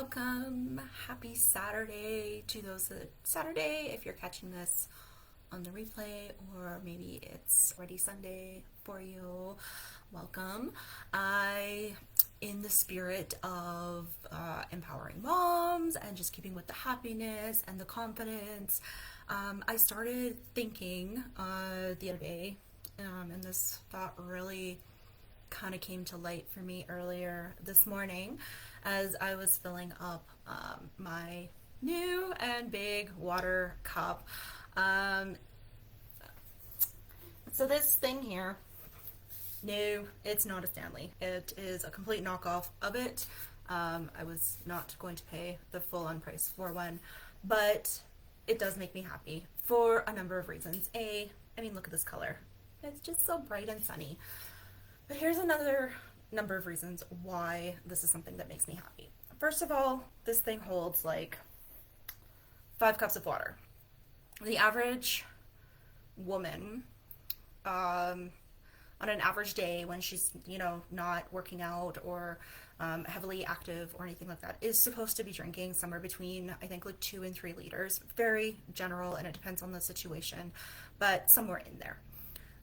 welcome. Happy Saturday to those that Saturday if you're catching this on the replay, or maybe it's already Sunday for you. Welcome. In the spirit of empowering moms and just keeping with the happiness and the confidence, I started thinking the other day, and this thought really kind of came to light for me earlier this morning as I was filling up my new and big water cup. So this thing here, no, it's not a Stanley. It is a complete knockoff of it. I was not going to pay the full on price for one, but it does make me happy for a number of reasons. Look at this color. It's just so bright and sunny. But here's another number of reasons why this is something that makes me happy. First of all, this thing holds like 5 cups of water. The average woman, on an average day when she's, not working out or heavily active or anything like that, is supposed to be drinking somewhere between, I think, like 2 and 3 liters. Very general, and it depends on the situation, but somewhere in there.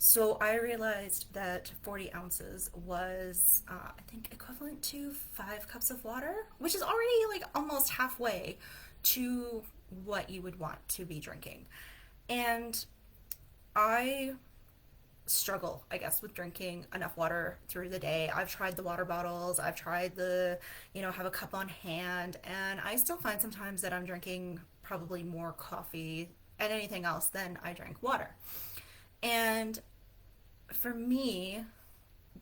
So I realized that 40 ounces was, I think, equivalent to 5 cups of water, which is already like almost halfway to what you would want to be drinking. And I struggle, I guess, with drinking enough water through the day. I've tried the water bottles, I've tried the, have a cup on hand, and I still find sometimes that I'm drinking probably more coffee and anything else than I drink water. And for me,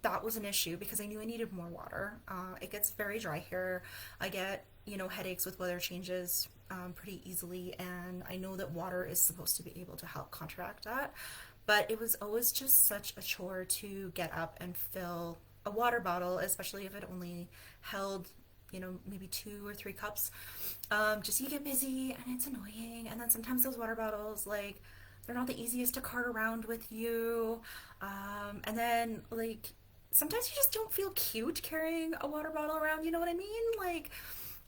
that was an issue because I knew I needed more water. It gets very dry here. I get, headaches with weather changes pretty easily, and I know that water is supposed to be able to help counteract that. But it was always just such a chore to get up and fill a water bottle, especially if it only held, maybe 2 or 3 cups. Just you get busy and it's annoying. And then sometimes those water bottles, like, they're not the easiest to cart around with you. And then, like, sometimes you just don't feel cute carrying a water bottle around, you know what I mean? Like,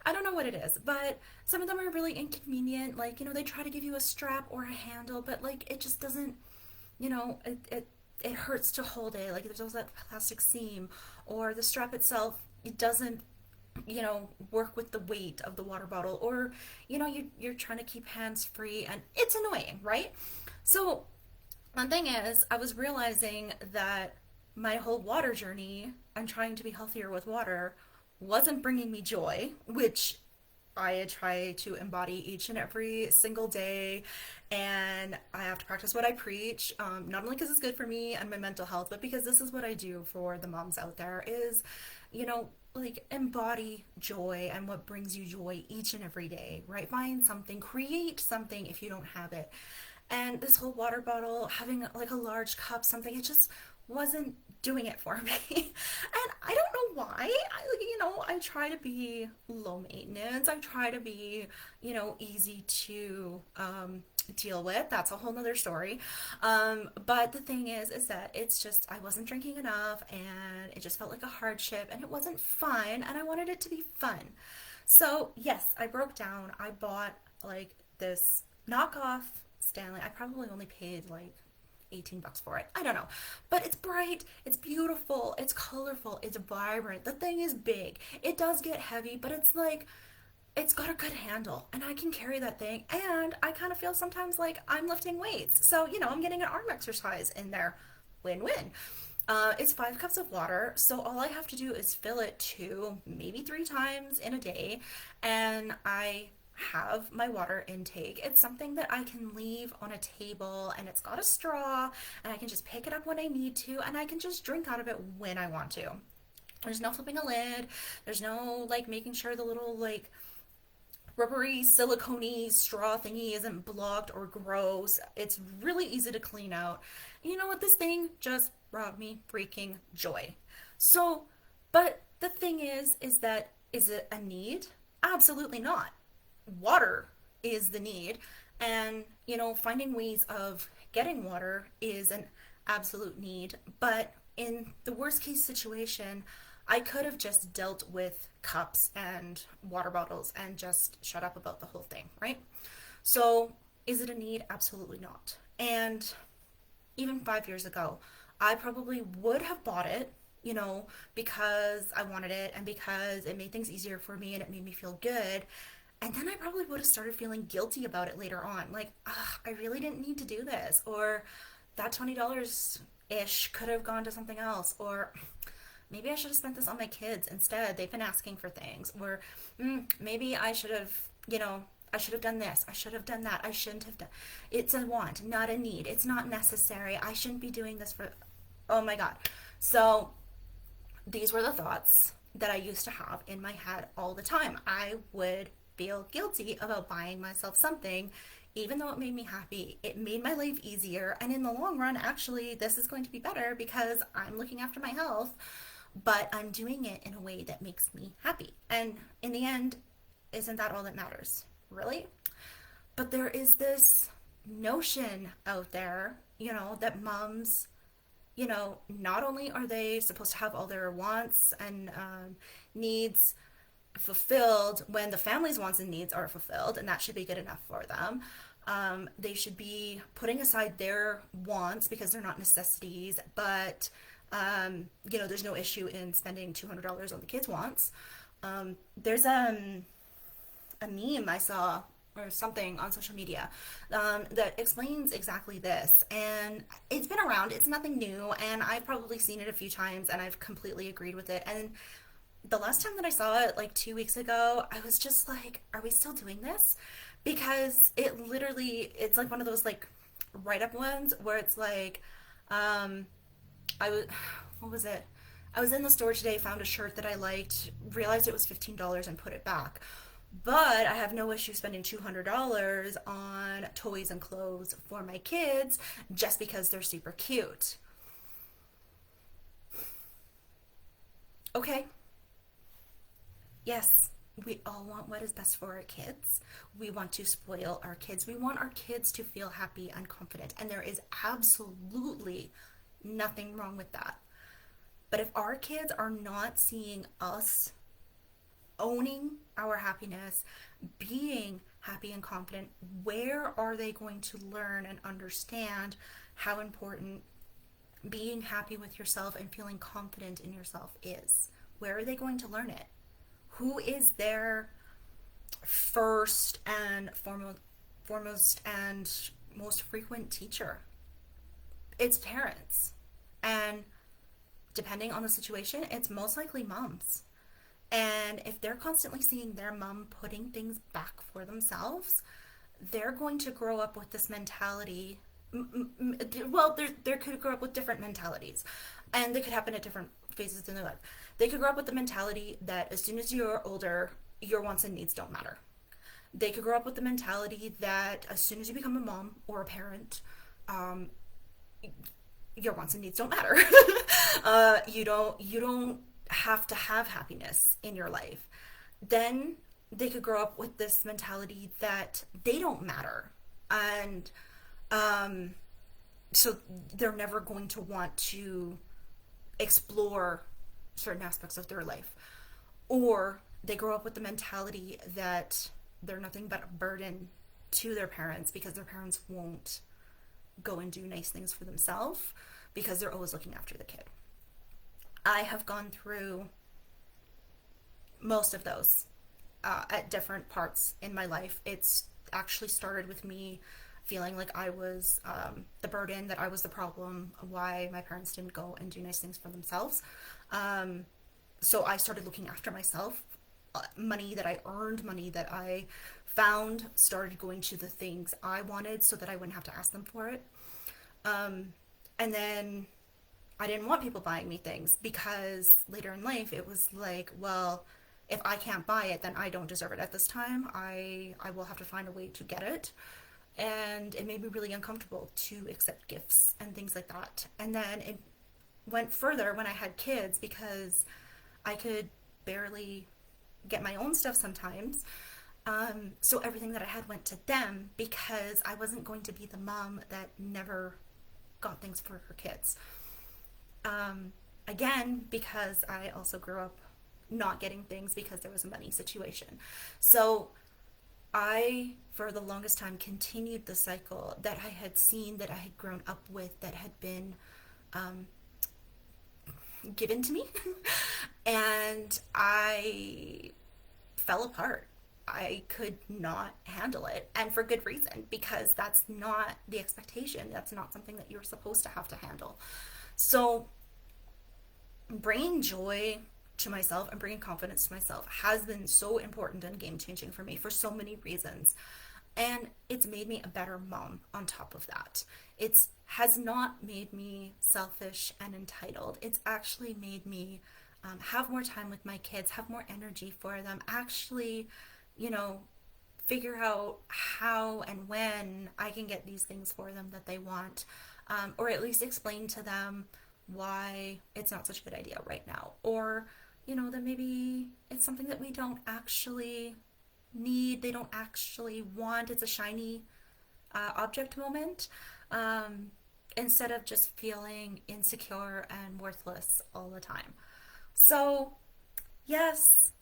I don't know what it is, but some of them are really inconvenient. Like, they try to give you a strap or a handle, but, like, it just doesn't, it hurts to hold it. Like, there's always that plastic seam, or the strap itself, it doesn't work with the weight of the water bottle, or you're trying to keep hands free, and it's annoying, right? So one thing is, I was realizing that my whole water journey and trying to be healthier with water wasn't bringing me joy, which I try to embody each and every single day, and I have to practice what I preach, not only because it's good for me and my mental health, but because this is what I do for the moms out there is, like, embody joy and what brings you joy each and every day, right? Find something, create something if you don't have it. And this whole water bottle, having like a large cup, something, it just wasn't doing it for me. And I don't know why. I try to be low maintenance. I try to be, easy to deal with. That's a whole nother story. But the thing is that it's just, I wasn't drinking enough, and it just felt like a hardship, and it wasn't fun, and I wanted it to be fun. So yes, I broke down. I bought like this knockoff Stanley. I probably only paid like $18 for it. I don't know. But it's bright, it's beautiful, it's colorful, it's vibrant. The thing is big. It does get heavy, but it's like, it's got a good handle, and I can carry that thing, and I kind of feel sometimes like I'm lifting weights. So, I'm getting an arm exercise in there. Win-win. It's 5 cups of water, so all I have to do is fill it 2, maybe 3 times in a day, and I have my water intake. It's something that I can leave on a table, and it's got a straw, and I can just pick it up when I need to, and I can just drink out of it when I want to. There's no flipping a lid. There's no, like, making sure the little, like, rubbery, silicone straw thingy isn't blocked or gross. It's really easy to clean out. And you know what? This thing just brought me freaking joy. So, but the thing is that, is it a need? Absolutely not. Water is the need, and finding ways of getting water is an absolute need. But in the worst case situation, I could have just dealt with cups and water bottles and just shut up about the whole thing, right? So, is it a need? Absolutely not. And even 5 years ago, I probably would have bought it, because I wanted it and because it made things easier for me and it made me feel good. And then I probably would have started feeling guilty about it later on. Like, I really didn't need to do this. Or that $20 ish could have gone to something else. Or maybe I should have spent this on my kids instead. They've been asking for things. Or maybe I should have, I should have done this. I should have done that. I shouldn't have done. It's a want, not a need. It's not necessary. I shouldn't be doing this for. Oh my God. So these were the thoughts that I used to have in my head all the time. I would feel guilty about buying myself something, even though it made me happy. It made my life easier. And in the long run, actually, this is going to be better because I'm looking after my health, but I'm doing it in a way that makes me happy. And in the end, isn't that all that matters? Really? But there is this notion out there, that moms, not only are they supposed to have all their wants and needs fulfilled when the family's wants and needs are fulfilled, and that should be good enough for them. They should be putting aside their wants because they're not necessities, but there's no issue in spending $200 on the kids' wants. There's a meme I saw or something on social media that explains exactly this, and it's been around. It's nothing new, and I've probably seen it a few times, and I've completely agreed with it. And the last time that I saw it, like 2 weeks ago, I was just like, are we still doing this? Because it's like one of those like write-up ones where it's like, what was it? I was in the store today, found a shirt that I liked, realized it was $15 and put it back. But I have no issue spending $200 on toys and clothes for my kids just because they're super cute. Okay. Yes, we all want what is best for our kids. We want to spoil our kids. We want our kids to feel happy and confident. And there is absolutely nothing wrong with that. But if our kids are not seeing us owning our happiness, being happy and confident, where are they going to learn and understand how important being happy with yourself and feeling confident in yourself is? Where are they going to learn it? Who is their first and foremost and most frequent teacher? It's parents. And depending on the situation, it's most likely moms. And if they're constantly seeing their mom putting things back for themselves, they're going to grow up with this mentality. Well, they could grow up with different mentalities, and they could happen at different phases in their life. They could grow up with the mentality that as soon as you're older, your wants and needs don't matter. They could grow up with the mentality that as soon as you become a mom or a parent, your wants and needs don't matter. You don't have to have happiness in your life. Then they could grow up with this mentality that they don't matter, and so they're never going to want to explore certain aspects of their life. Or they grow up with the mentality that they're nothing but a burden to their parents because their parents won't go and do nice things for themselves because they're always looking after the kid. I have gone through most of those at different parts in my life. It's actually started with me feeling like I was the burden, that I was the problem, why my parents didn't go and do nice things for themselves. So I started looking after myself. Money that I earned, money that I found, started going to the things I wanted so that I wouldn't have to ask them for it. And then I didn't want people buying me things because later in life it was like, well, if I can't buy it, then I don't deserve it. At this time, I will have to find a way to get it. And it made me really uncomfortable to accept gifts and things like that. And then it went further when I had kids because I could barely get my own stuff sometimes. So everything that I had went to them because I wasn't going to be the mom that never got things for her kids. Again, because I also grew up not getting things because there was a money situation. So I, for the longest time, continued the cycle that I had seen, that I had grown up with, that had been um, given to me. And I fell apart. I could not handle it, and for good reason, because that's not the expectation. That's not something that you're supposed to have to handle. So, bringing joy to myself and bringing confidence to myself has been so important and game changing for me for so many reasons. And it's made me a better mom on top of that. It's has not made me selfish and entitled. It's actually made me have more time with my kids, have more energy for them, actually, you know, figure out how and when I can get these things for them that they want, or at least explain to them why it's not such a good idea right now, or that maybe it's something that we don't actually need, they don't actually want. It's a shiny object moment, instead of just feeling insecure and worthless all the time. So, yes,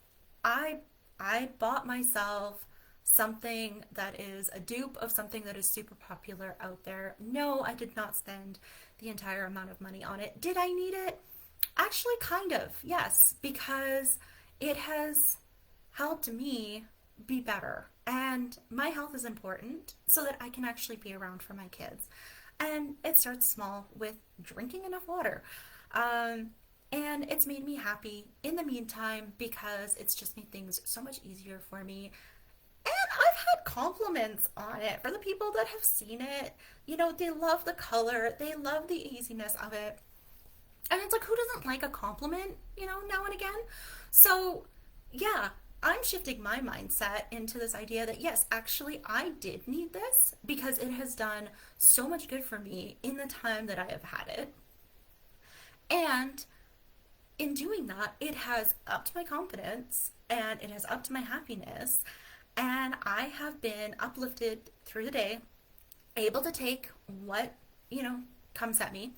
I I bought myself something that is a dupe of something that is super popular out there. No, I did not spend the entire amount of money on it. Did I need it? Actually, kind of, yes, because it has helped me be better. And my health is important so that I can actually be around for my kids. And it starts small with drinking enough water. And it's made me happy in the meantime because it's just made things so much easier for me. And I've had compliments on it for the people that have seen it. They love the color, they love the easiness of it. And it's like, who doesn't like a compliment, now and again? So, yeah, I'm shifting my mindset into this idea that, yes, actually, I did need this because it has done so much good for me in the time that I have had it. And in doing that, it has upped my confidence and it has upped my happiness. And I have been uplifted through the day, able to take what, comes at me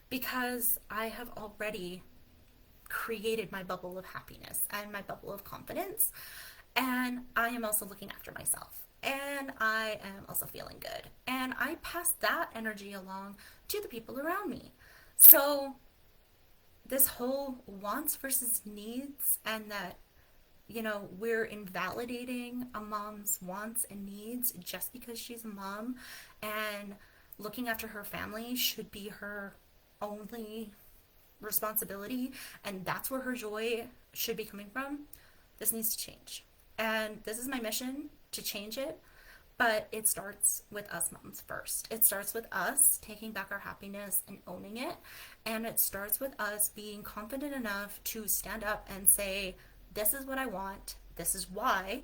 because I have already created my bubble of happiness and my bubble of confidence. And I am also looking after myself. And I am also feeling good. And I pass that energy along to the people around me. So this whole wants versus needs, and that, we're invalidating a mom's wants and needs just because she's a mom, and looking after her family should be her only responsibility, and that's where her joy should be coming from. This needs to change. And this is my mission to change it. But it starts with us moms first. It starts with us taking back our happiness and owning it. And it starts with us being confident enough to stand up and say, this is what I want. This is why.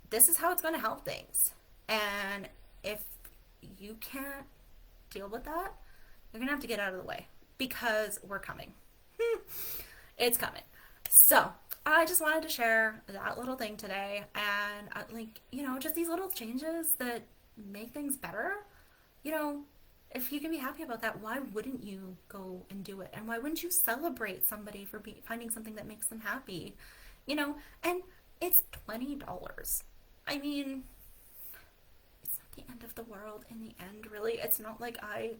This is how it's going to help things. And if you can't deal with that, you're going to have to get out of the way because we're coming. It's coming. So, I just wanted to share that little thing today, and just these little changes that make things better. If you can be happy about that, why wouldn't you go and do it? And why wouldn't you celebrate somebody for finding something that makes them happy? And it's $20. I mean, it's not the end of the world in the end, really. It's not like I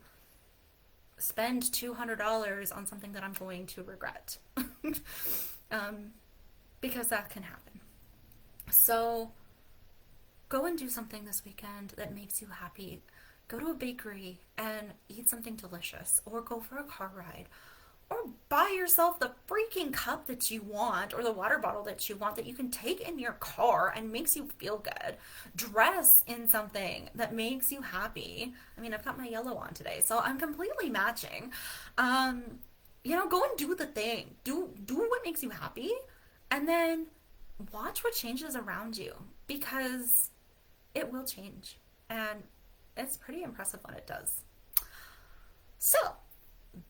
spend $200 on something that I'm going to regret. Because that can happen. So go and do something this weekend that makes you happy. Go to a bakery and eat something delicious, or go for a car ride, or buy yourself the freaking cup that you want, or the water bottle that you want that you can take in your car and makes you feel good. Dress in something that makes you happy. I mean, I've got my yellow on today, so I'm completely matching. Go and do the thing. Do what makes you happy. And then watch what changes around you, because it will change. And it's pretty impressive when it does. So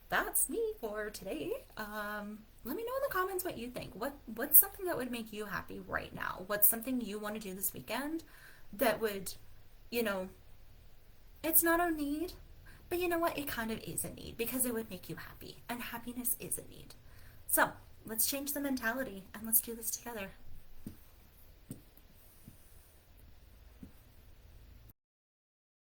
that's me for today. Let me know in the comments what you think. What's something that would make you happy right now? What's something you want to do this weekend that would, it's not a need, but you know what? It kind of is a need because it would make you happy. And happiness is a need. So let's change the mentality and let's do this together.